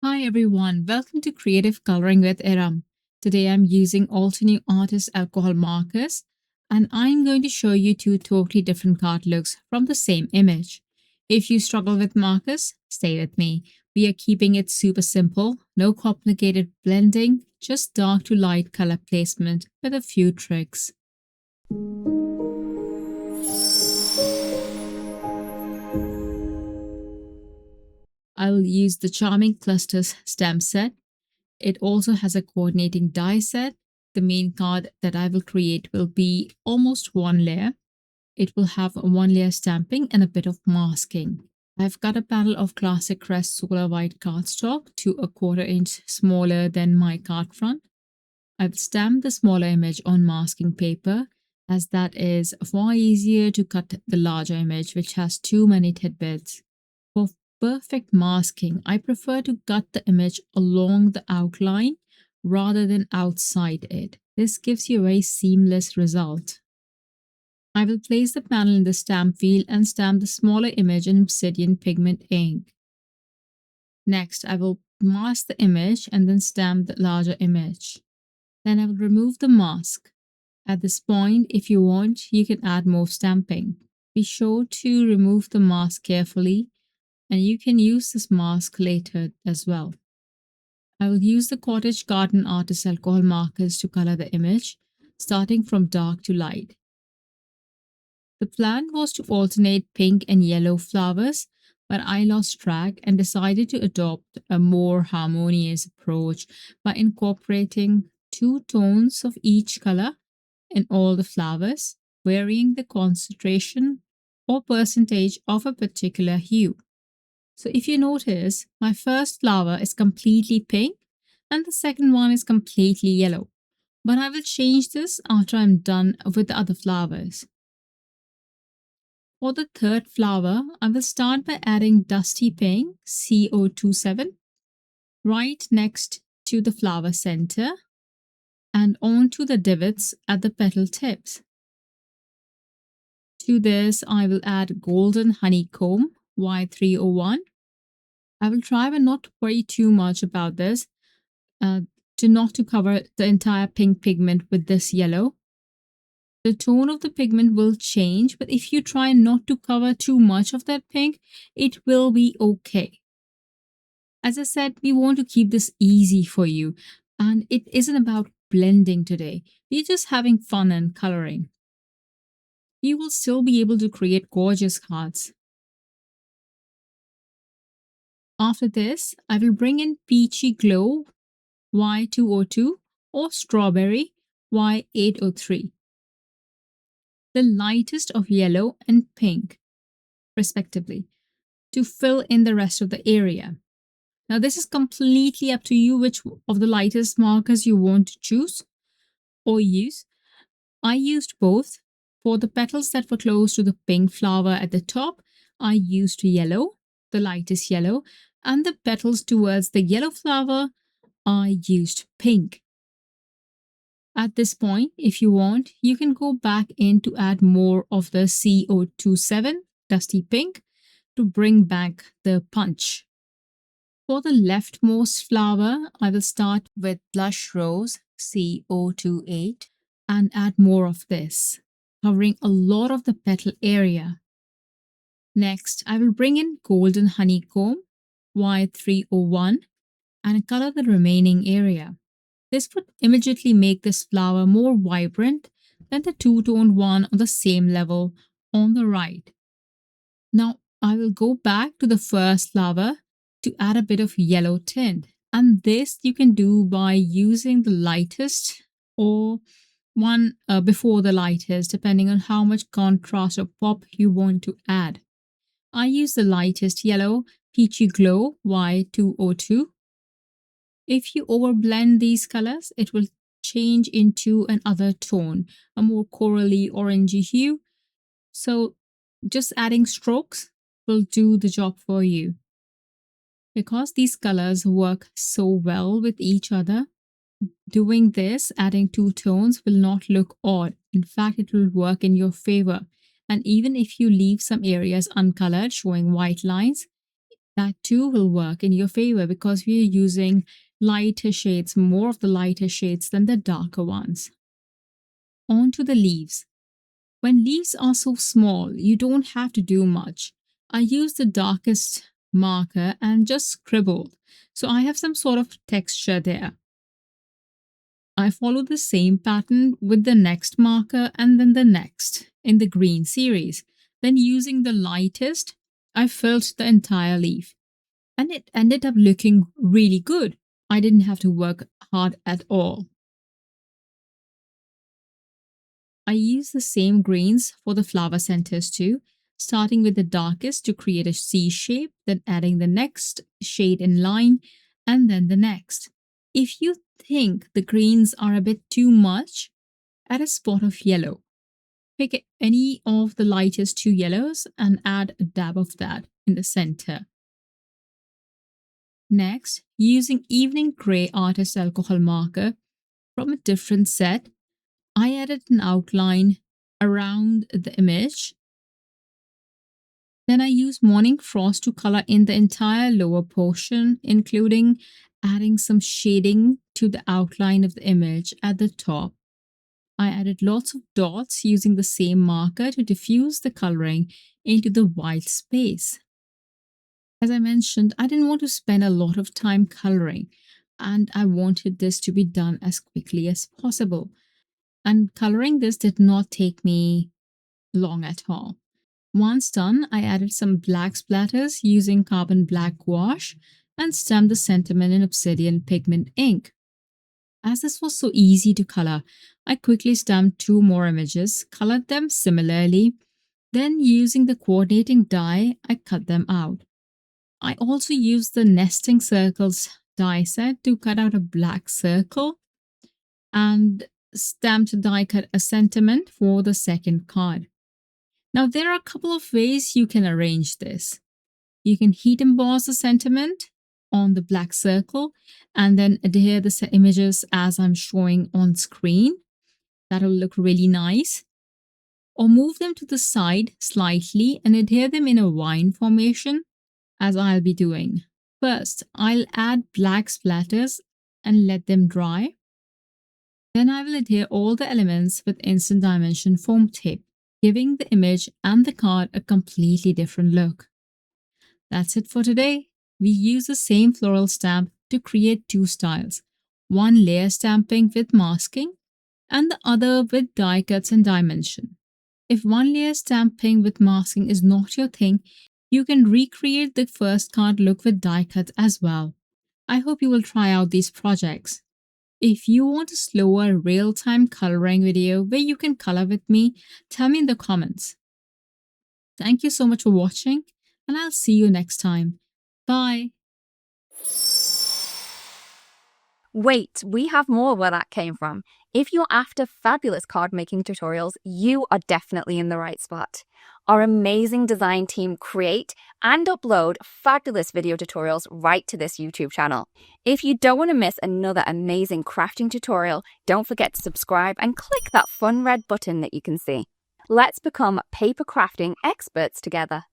Hi everyone, welcome to Creative Coloring with Erum. Today I'm using Altenew Artist Alcohol Markers and I'm going to show you two totally different card looks from the same image. If you struggle with markers, stay with me. We are keeping it super simple, no complicated blending, just dark to light color placement with a few tricks. I'll use the Charming Clusters stamp set. It also has a coordinating die set. The main card that I will create will be almost one layer. It will have a one layer stamping and a bit of masking. I've got a panel of classic Crest solar white cardstock to a 1/4 inch smaller than my card front. I've stamped the smaller image on masking paper as that is far easier to cut the larger image which has too many tidbits. For perfect masking, I prefer to cut the image along the outline rather than outside it. This gives you a very seamless result. I will place the panel in the stamp wheel and stamp the smaller image in Obsidian Pigment Ink. Next, I will mask the image and then stamp the larger image. Then I will remove the mask. At this point, if you want, you can add more stamping. Be sure to remove the mask carefully, and you can use this mask later as well. I will use the Cottage Garden Artist Alcohol Markers to color the image, starting from dark to light. The plan was to alternate pink and yellow flowers, but I lost track and decided to adopt a more harmonious approach by incorporating 2 tones of each color in all the flowers, varying the concentration or percentage of a particular hue. So if you notice, my first flower is completely pink and the second one is completely yellow. But I will change this after I'm done with the other flowers. For the third flower, I will start by adding Dusty Pink CO27 right next to the flower center and onto the divots at the petal tips. To this, I will add Golden Honeycomb Y301. I will try but not to worry too much about this, to cover the entire pink pigment with this yellow. The tone of the pigment will change, but if you try not to cover too much of that pink, it will be okay. As I said, we want to keep this easy for you, and it isn't about blending today. We're just having fun and coloring. You will still be able to create gorgeous cards. After this, I will bring in Peachy Glow Y202 or Strawberry Y803. The lightest of yellow and pink, respectively, to fill in the rest of the area. Now, this is completely up to you which of the lightest markers you want to choose or use. I used both. For the petals that were close to the pink flower at the top, I used yellow, the lightest yellow, and the petals towards the yellow flower, I used pink. At this point, if you want, you can go back in to add more of the CO27 Dusty Pink to bring back the punch. For the leftmost flower, I will start with Blush Rose CO28 and add more of this, covering a lot of the petal area. Next, I will bring in Golden Honeycomb Y301 and color the remaining area. This would immediately make this flower more vibrant than the two-toned one on the same level on the right. Now, I will go back to the first flower to add a bit of yellow tint, and this you can do by using the lightest or one before the lightest, depending on how much contrast or pop you want to add. I use the lightest yellow, Peachy Glow Y202. If you overblend these colors, it will change into another tone, a more corally orangey hue. So just adding strokes will do the job for you. Because these colors work so well with each other, doing this, adding 2 tones, will not look odd. In fact, it will work in your favor. And even if you leave some areas uncolored, showing white lines, That too will work in your favor because we are using lighter shades, more of the lighter shades than the darker ones. On to the leaves. When leaves are so small, you don't have to do much. I used the darkest marker and just scribbled, so I have some sort of texture there. I follow the same pattern with the next marker and then the next in the green series. Then using the lightest, I filled the entire leaf. And it ended up looking really good. I didn't have to work hard at all. I use the same greens for the flower centers too, starting with the darkest to create a C shape, then adding the next shade in line, and then the next. If you think the greens are a bit too much, add a spot of yellow. Pick any of the lightest two yellows and add a dab of that in the center. Next, using Evening Grey Artist Alcohol Marker from a different set, I added an outline around the image. Then I used Morning Frost to color in the entire lower portion, including adding some shading to the outline of the image at the top. I added lots of dots using the same marker to diffuse the coloring into the white space. As I mentioned, I didn't want to spend a lot of time coloring, and I wanted this to be done as quickly as possible. And coloring this did not take me long at all. Once done, I added some black splatters using carbon black gouache and stamped the sentiment in Obsidian Pigment Ink. As this was so easy to color, I quickly stamped 2 more images, colored them similarly, then using the coordinating die, I cut them out. I also used the nesting circles die set to cut out a black circle and stamped die cut a sentiment for the second card. Now there are a couple of ways you can arrange this. You can heat emboss the sentiment on the black circle and then adhere the images as I'm showing on screen. That'll look really nice. Or move them to the side slightly and adhere them in a vine formation, as I'll be doing. First, I'll add black splatters and let them dry. Then I will adhere all the elements with Instant Dimension foam tape, giving the image and the card a completely different look. That's it for today. We use the same floral stamp to create 2 styles, one layer stamping with masking and the other with die cuts and dimension. If one layer stamping with masking is not your thing, you can recreate the first card look with die cuts as well. I hope you will try out these projects. If you want a slower real-time coloring video where you can color with me, tell me in the comments. Thank you so much for watching, and I'll see you next time. Bye! Wait, we have more where that came from. If you're after fabulous card making tutorials, you are definitely in the right spot. Our amazing design team create and upload fabulous video tutorials right to this YouTube channel. If you don't want to miss another amazing crafting tutorial, don't forget to subscribe and click that fun red button that you can see. Let's become paper crafting experts together.